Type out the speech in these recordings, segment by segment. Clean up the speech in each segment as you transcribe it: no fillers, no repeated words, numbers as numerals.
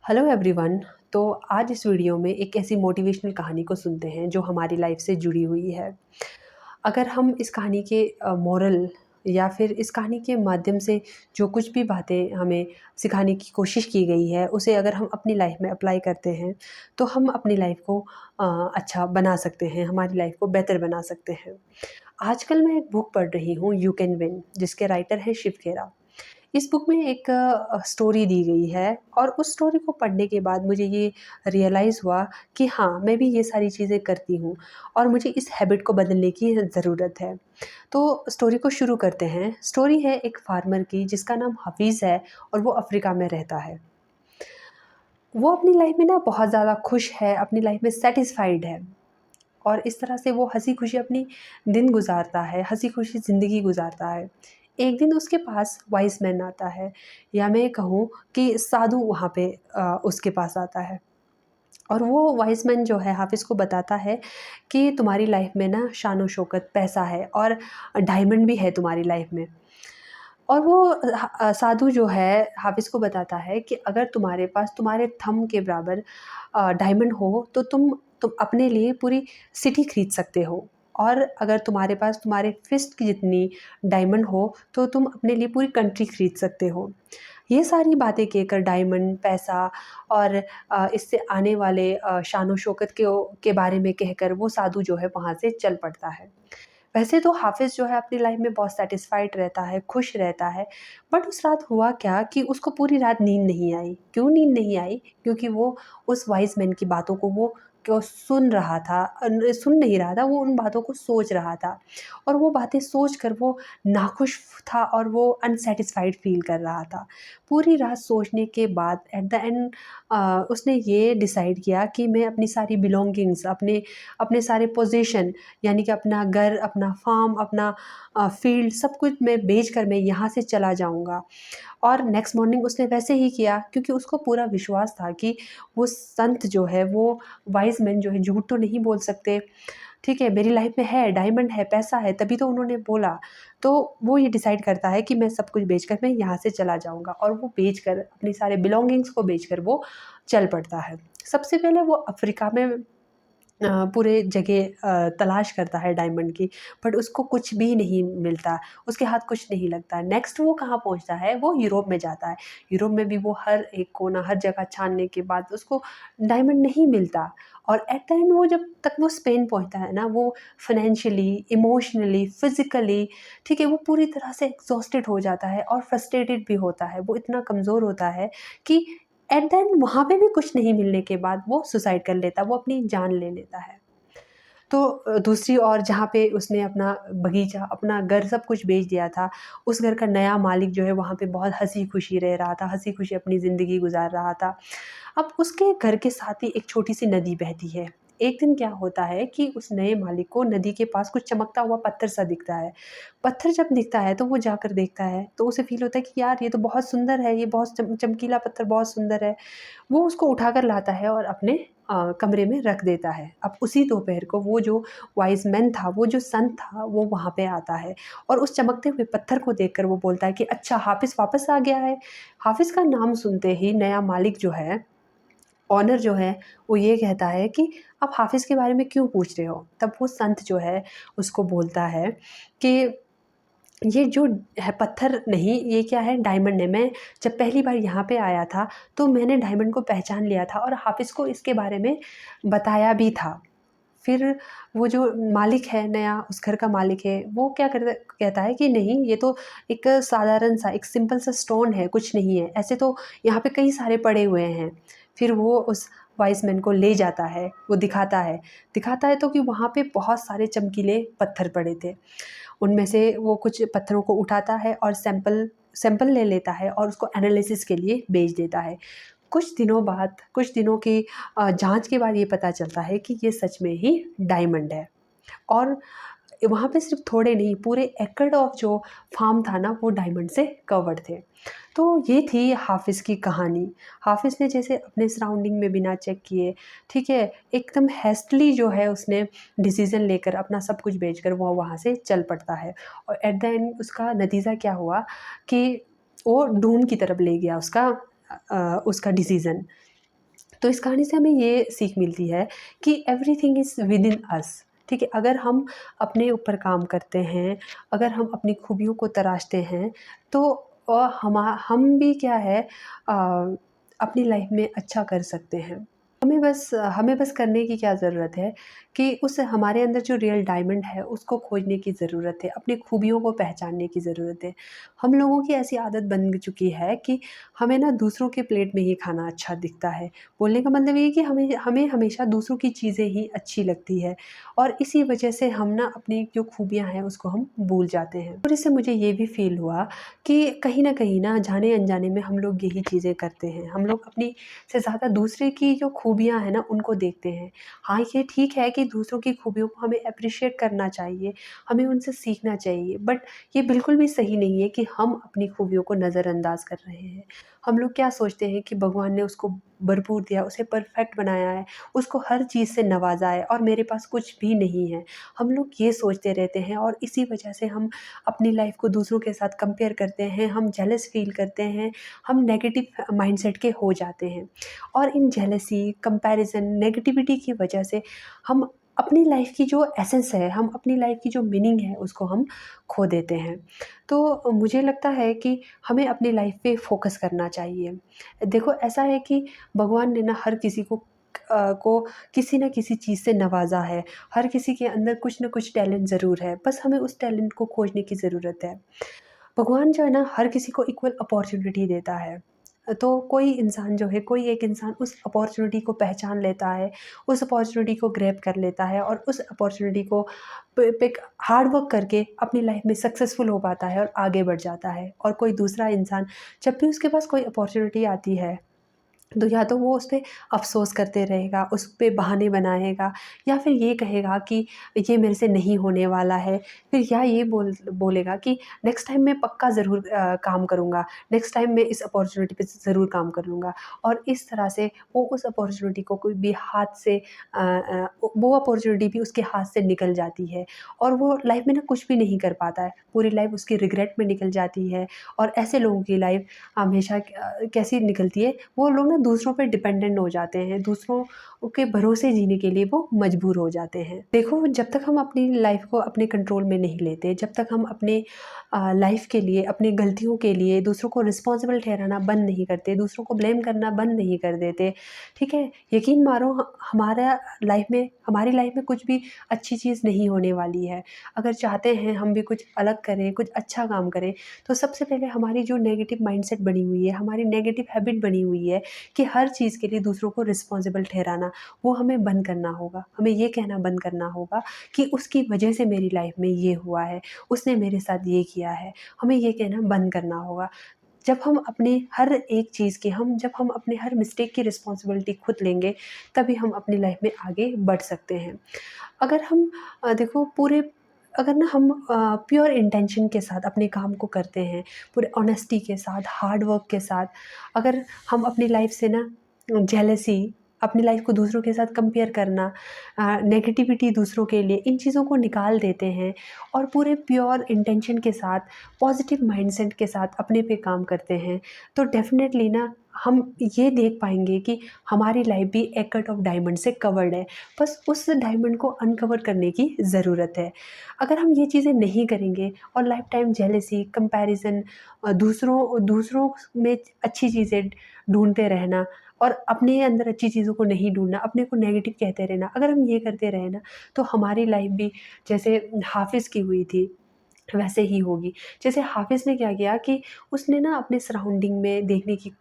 Hello everyone. तो आज इस वीडियो में एक ऐसी मोटिवेशनल कहानी को सुनते हैं जो हमारी लाइफ से जुड़ी हुई है। अगर हम इस कहानी के मोरल या फिर इस कहानी के माध्यम से जो कुछ भी बातें हमें सिखाने की कोशिश की गई है उसे अगर हम अपनी लाइफ में अप्लाई करते हैं तो हम अपनी लाइफ को अच्छा बना सकते हैं, हमारी लाइफ को बेहतर बना सकते हैं। आजकल मैं एक बुक पढ़ रही हूँ, यू कैन विन, जिसके राइटर है शिव खेरा। इस बुक में एक स्टोरी दी गई है और उस स्टोरी को पढ़ने के बाद मुझे ये रियलाइज़ हुआ कि हाँ, मैं भी ये सारी चीज़ें करती हूँ और मुझे इस हैबिट को बदलने की ज़रूरत है। तो स्टोरी को शुरू करते हैं। स्टोरी है एक फार्मर की जिसका नाम हफ़ीज़ है और वो अफ्रीका में रहता है। वो अपनी लाइफ में ना बहुत ज़्यादा खुश है, अपनी लाइफ में सैटिस्फाइड है और इस तरह से वो हँसी-खुशी अपनी दिन गुज़ारता है, हँसी-खुशी ज़िंदगी गुज़ारता है। एक दिन उसके पास वाइज़ मैन आता है, या मैं कहूँ कि साधु वहाँ पे उसके पास आता है और वो वाइज़ मैन जो है हाफ़िज़ को बताता है कि तुम्हारी लाइफ़ में ना शान-ओ-शौकत, पैसा है और डायमंड भी है तुम्हारी लाइफ़ में। और वो साधु जो है हाफ़िज़ को बताता है कि अगर तुम्हारे पास तुम्हारे थंब के बराबर डायमंड हो तो तुम अपने लिए पूरी सिटी खरीद सकते हो, और अगर तुम्हारे पास तुम्हारे फिस्ट की जितनी डायमंड हो तो तुम अपने लिए पूरी कंट्री खरीद सकते हो। ये सारी बातें कहकर डायमंड, पैसा और इससे आने वाले शान-ओ-शौकत के बारे में कहकर वो साधु जो है वहाँ से चल पड़ता है। वैसे तो हाफ़िज़ जो है अपनी लाइफ़ में बहुत सैटिस्फाइड रहता है, खुश रहता है, बट उस रात हुआ क्या कि उसको पूरी रात नींद नहीं आई। क्यों नींद नहीं आई? क्योंकि वो उस वाइज़ मैन की बातों को वो सुन रहा था, सुन नहीं रहा था, वो उन बातों को सोच रहा था और वो बातें सोच कर वो नाखुश था और वो अनसैटिस्फाइड फ़ील कर रहा था। पूरी रात सोचने के बाद एट द एंड उसने ये डिसाइड किया कि मैं अपनी सारी बिलॉन्गिंग्स, अपने अपने सारे पोज़ीशन, यानी कि अपना घर, अपना फार्म, अपना फ़ील्ड, सब कुछ मैं बेच कर मैं यहाँ से चला जाऊँगा। और नेक्स्ट मॉर्निंग उसने वैसे ही किया, क्योंकि उसको पूरा विश्वास था कि वो संत जो है, वो वाइज़ मैन जो है झूठ तो नहीं बोल सकते। ठीक है, मेरी लाइफ़ में है, डायमंड है, पैसा है, तभी तो उन्होंने बोला। तो वो ये डिसाइड करता है कि मैं सब कुछ बेचकर मैं यहाँ से चला जाऊँगा, और वो बेचकर अपनी सारे बिलॉन्गिंग्स को बेचकर वो चल पड़ता है। सबसे पहले वो अफ़्रीका में पूरे जगह तलाश करता है डायमंड की, बट उसको कुछ भी नहीं मिलता, उसके हाथ कुछ नहीं लगता। नेक्स्ट वो कहाँ पहुँचता है? वो यूरोप में जाता है। यूरोप में भी वो हर एक कोना, हर जगह छानने के बाद उसको डायमंड नहीं मिलता, और एट द एंड वो जब तक वो स्पेन पहुँचता है ना, वो फाइनेंशियली, इमोशनली, फिज़िकली, ठीक है, वो पूरी तरह से एग्ज़ॉस्टेड हो जाता है और फ्रस्ट्रेटेड भी होता है। वो इतना कमज़ोर होता है कि एट द एंड वहाँ पे भी कुछ नहीं मिलने के बाद वो सुसाइड कर लेता है, वो अपनी जान ले लेता है। तो दूसरी ओर जहाँ पे उसने अपना बगीचा, अपना घर, सब कुछ बेच दिया था, उस घर का नया मालिक जो है वहाँ पे बहुत हँसी-खुशी रह रहा था, हँसी-खुशी अपनी ज़िंदगी गुज़ार रहा था। अब उसके घर के साथ ही एक छोटी-सी नदी बहती है। एक दिन क्या होता है कि उस नए मालिक को नदी के पास कुछ चमकता हुआ पत्थर सा दिखता है। पत्थर जब दिखता है तो वो जाकर देखता है, तो उसे फ़ील होता है कि यार ये तो बहुत सुंदर है, ये बहुत चमकीला पत्थर बहुत सुंदर है। वो उसको उठाकर लाता है और अपने कमरे में रख देता है। अब उसी दोपहर को वो जो वाइज़ मैन था, वो जो संत था, वो वहाँ पे आता है और उस चमकते हुए पत्थर को देखकर वो बोलता है कि अच्छा, हाफ़िज़ वापस आ गया है। हाफ़िज़ का नाम सुनते ही नया मालिक जो है, ओनर जो है, वो ये कहता है कि आप हाफ़िज़ के बारे में क्यों पूछ रहे हो? तब वो संत जो है उसको बोलता है कि ये जो है पत्थर नहीं, ये क्या है, डायमंड है। मैं जब पहली बार यहाँ पे आया था तो मैंने डायमंड को पहचान लिया था और हाफ़िज़ को इसके बारे में बताया भी था। फिर वो जो मालिक है नया, उस घर का मालिक है, वो क्या करता कहता है कि नहीं, ये तो एक साधारण सा, एक सिंपल सा स्टोन है, कुछ नहीं है। ऐसे तो यहाँ पे कई सारे पड़े हुए हैं। फिर वो उस वाइज़ मैन को ले जाता है, वो दिखाता है तो कि वहाँ पे बहुत सारे चमकीले पत्थर पड़े थे। उनमें से वो कुछ पत्थरों को उठाता है और सैंपल सैंपल ले लेता है और उसको एनालिसिस के लिए भेज देता है। कुछ दिनों बाद, कुछ दिनों की जाँच के बाद ये पता चलता है कि ये सच में ही डायमंड है, और वहाँ पे सिर्फ़ थोड़े नहीं, पूरे एकड़ ऑफ जो फार्म था ना, वो डायमंड से कवर्ड थे। तो ये थी हाफ़िज़ की कहानी। हाफ़िज़ ने जैसे अपने सराउंडिंग में बिना चेक किए, ठीक है, एकदम हेस्टली जो है उसने डिसीज़न लेकर अपना सब कुछ बेचकर वो वहाँ से चल पड़ता है, और एट द एंड उसका नतीजा क्या हुआ कि वो डून की तरफ ले गया उसका डिसीज़न। तो इस कहानी से हमें ये सीख मिलती है कि एवरीथिंग इज़ विद इन अस। ठीक है, अगर हम अपने ऊपर काम करते हैं, अगर हम अपनी खूबियों को तराशते हैं, तो हम भी क्या है, अपनी लाइफ में अच्छा कर सकते हैं। हमें बस करने की क्या ज़रूरत है कि उस हमारे अंदर जो रियल डायमंड है उसको खोजने की ज़रूरत है, अपनी खूबियों को पहचानने की ज़रूरत है। हम लोगों की ऐसी आदत बन चुकी है कि हमें ना दूसरों के प्लेट में ही खाना अच्छा दिखता है। बोलने का मतलब ये है कि हमें हमें हमेशा दूसरों की चीज़ें ही अच्छी लगती है, और इसी वजह से हम ना अपनी जो खूबियाँ हैं उसको हम भूल जाते हैं। और इससे मुझे ये भी फ़ील हुआ कि कहीं न कहीं ना जाने-अनजाने में हम लोग यही चीज़ें करते हैं। हम लोग अपनी से ज़्यादा दूसरे की जो खूबियाँ हैं ना उनको देखते हैं। हाँ, ये ठीक है कि दूसरों की खूबियों को हमें एप्रिशिएट करना चाहिए, हमें उनसे सीखना चाहिए, बट ये बिल्कुल भी सही नहीं है कि हम अपनी खूबियों को नज़रअंदाज कर रहे हैं। हम लोग क्या सोचते हैं कि भगवान ने उसको भरपूर दिया, उसे परफेक्ट बनाया है, उसको हर चीज़ से नवाज़ा है और मेरे पास कुछ भी नहीं है। हम लोग ये सोचते रहते हैं और इसी वजह से हम अपनी लाइफ़ को दूसरों के साथ कंपेयर करते हैं, हम जेलस फ़ील करते हैं, हम नेगेटिव माइंडसेट के हो जाते हैं। और इन जेलसी, कंपैरिज़न, नेगेटिविटी की वजह से हम अपनी लाइफ़ की जो एसेंस है, हम अपनी लाइफ़ की जो मीनिंग है, उसको हम खो देते हैं। तो मुझे लगता है कि हमें अपनी लाइफ़ पे फ़ोकस करना चाहिए। देखो, ऐसा है कि भगवान ने ना हर किसी को किसी न किसी चीज़ से नवाज़ा है। हर किसी के अंदर कुछ न कुछ टैलेंट ज़रूर है, बस हमें उस टैलेंट को खोजने की ज़रूरत है। भगवान जो है ना हर किसी को इक्वल अपॉर्च्युनिटी देता है। तो कोई इंसान जो है, कोई एक इंसान उस अपॉर्च्युनिटी को पहचान लेता है, उस अपॉर्च्युनिटी को ग्रैब कर लेता है और उस अपॉर्च्युनिटी को पे हार्ड वर्क करके अपनी लाइफ में सक्सेसफुल हो पाता है और आगे बढ़ जाता है। और कोई दूसरा इंसान जब भी उसके पास कोई अपॉर्च्युनिटी आती है, तो या तो वो उस पे अफ़सोस करते रहेगा, उस पे बहाने बनाएगा, या फिर ये कहेगा कि ये मेरे से नहीं होने वाला है। फिर या ये बोलेगा कि नेक्स्ट टाइम मैं पक्का ज़रूर काम करूँगा, नेक्स्ट टाइम मैं इस अपॉर्च्युनिटी पे ज़रूर काम कर लूँगा। और इस तरह से वो उस अपॉर्च्युनिटी को कोई भी हाथ से वो अपॉर्च्युनिटी भी उसके हाथ से निकल जाती है और वो लाइफ़ में ना कुछ भी नहीं कर पाता है। पूरी लाइफ़ उसकी रिग्रेट में निकल जाती है। और ऐसे लोगों की लाइफ़ हमेशा कैसी निकलती है, वो लोग ना दूसरों पे डिपेंडेंट हो जाते हैं, दूसरों के भरोसे जीने के लिए वो मजबूर हो जाते हैं। देखो, जब तक हम अपनी लाइफ़ को अपने कंट्रोल में नहीं लेते, जब तक हम अपने लाइफ़ के लिए, अपनी गलतियों के लिए दूसरों को रिस्पॉन्सिबल ठहराना बंद नहीं करते, दूसरों को ब्लेम करना बंद नहीं कर देते, ठीक है? यकीन मानो, हमारी लाइफ़ में कुछ भी अच्छी चीज़ नहीं होने वाली है। अगर चाहते हैं हम भी कुछ अलग करें, कुछ अच्छा काम करें, तो सबसे पहले हमारी जो नेगेटिव माइंडसेट बनी हुई है, हमारी नेगेटिव हैबिट बनी हुई है कि हर चीज़ के लिए दूसरों को रिस्पॉन्सिबल ठहराना, वो हमें बंद करना होगा। हमें ये कहना बंद करना होगा कि उसकी वजह से मेरी लाइफ में ये हुआ है, उसने मेरे साथ ये किया है। हमें ये कहना बंद करना होगा। जब हम अपने हर मिस्टेक की रिस्पॉन्सिबिलिटी खुद लेंगे, तभी हम अपनी लाइफ में आगे बढ़ सकते हैं। अगर हम देखो पूरे अगर ना हम प्योर इंटेंशन के साथ अपने काम को करते हैं, पूरे ऑनेस्टी के साथ, हार्ड वर्क के साथ, अगर हम अपनी लाइफ से ना जेलसी, अपनी लाइफ को दूसरों के साथ कंपेयर करना, नेगेटिविटी दूसरों के लिए, इन चीज़ों को निकाल देते हैं और पूरे प्योर इंटेंशन के साथ, पॉजिटिव माइंडसेट के साथ अपने पे काम करते हैं, तो डेफ़िनेटली ना हम ये देख पाएँगे कि हमारी लाइफ भी एक कट ऑफ डायमंड से कवर्ड है। बस उस डायमंड को अनकवर करने की ज़रूरत है। अगर हम ये चीज़ें नहीं करेंगे और लाइफ टाइम जेलसी, कंपैरिज़न, दूसरों दूसरों में अच्छी चीज़ें ढूँढते रहना और अपने अंदर अच्छी चीज़ों को नहीं ढूँढना, अपने को नेगेटिव कहते रहना, अगर हम ये करते रहे ना, तो हमारी लाइफ भी जैसे हाफ़िज़ की हुई थी, वैसे ही होगी। जैसे हाफ़िज़ ने क्या किया कि उसने ना अपने सराउंडिंग में देखने की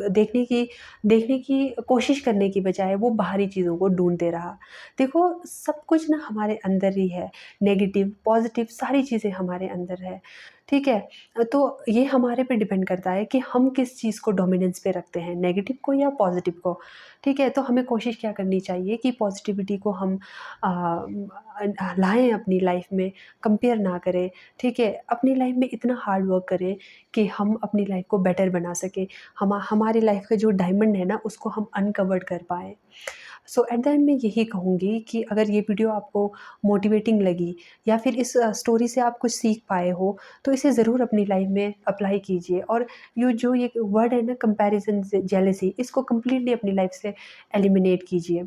देखने की कोशिश करने की बजाय वो बाहरी चीज़ों को ढूँढते रहा। देखो, सब कुछ ना हमारे अंदर ही है, नेगेटिव, पॉज़िटिव सारी चीज़ें हमारे अंदर है, ठीक है? तो ये हमारे पे डिपेंड करता है कि हम किस चीज़ को डोमिनेंस पे रखते हैं, नेगेटिव को या पॉज़िटिव को, ठीक है? तो हमें कोशिश क्या करनी चाहिए कि पॉज़िटिविटी को हम लाएँ अपनी लाइफ़ में, कंपेयर ना करें, ठीक है? अपनी लाइफ़ में इतना हार्ड वर्क करें कि हम अपनी लाइफ़ को बेटर बना सकें। हमारी लाइफ़ का जो डायमंड है ना, उसको हम अनकवर्ड कर पाएँ। सो एट द एंड मैं यही कहूँगी कि अगर ये वीडियो आपको मोटिवेटिंग लगी या फिर इस स्टोरी से आप कुछ सीख पाए हो, तो इसे ज़रूर अपनी लाइफ में अप्लाई कीजिए। और ये वर्ड है ना, कंपैरिजन जेलेसी, इसको कंप्लीटली अपनी लाइफ से एलिमिनेट कीजिए।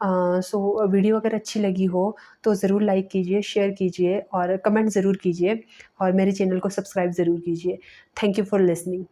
सो वीडियो अगर अच्छी लगी हो तो ज़रूर लाइक कीजिए, शेयर कीजिए और कमेंट ज़रूर कीजिए और मेरे चैनल को सब्सक्राइब ज़रूर कीजिए। Thank you for listening.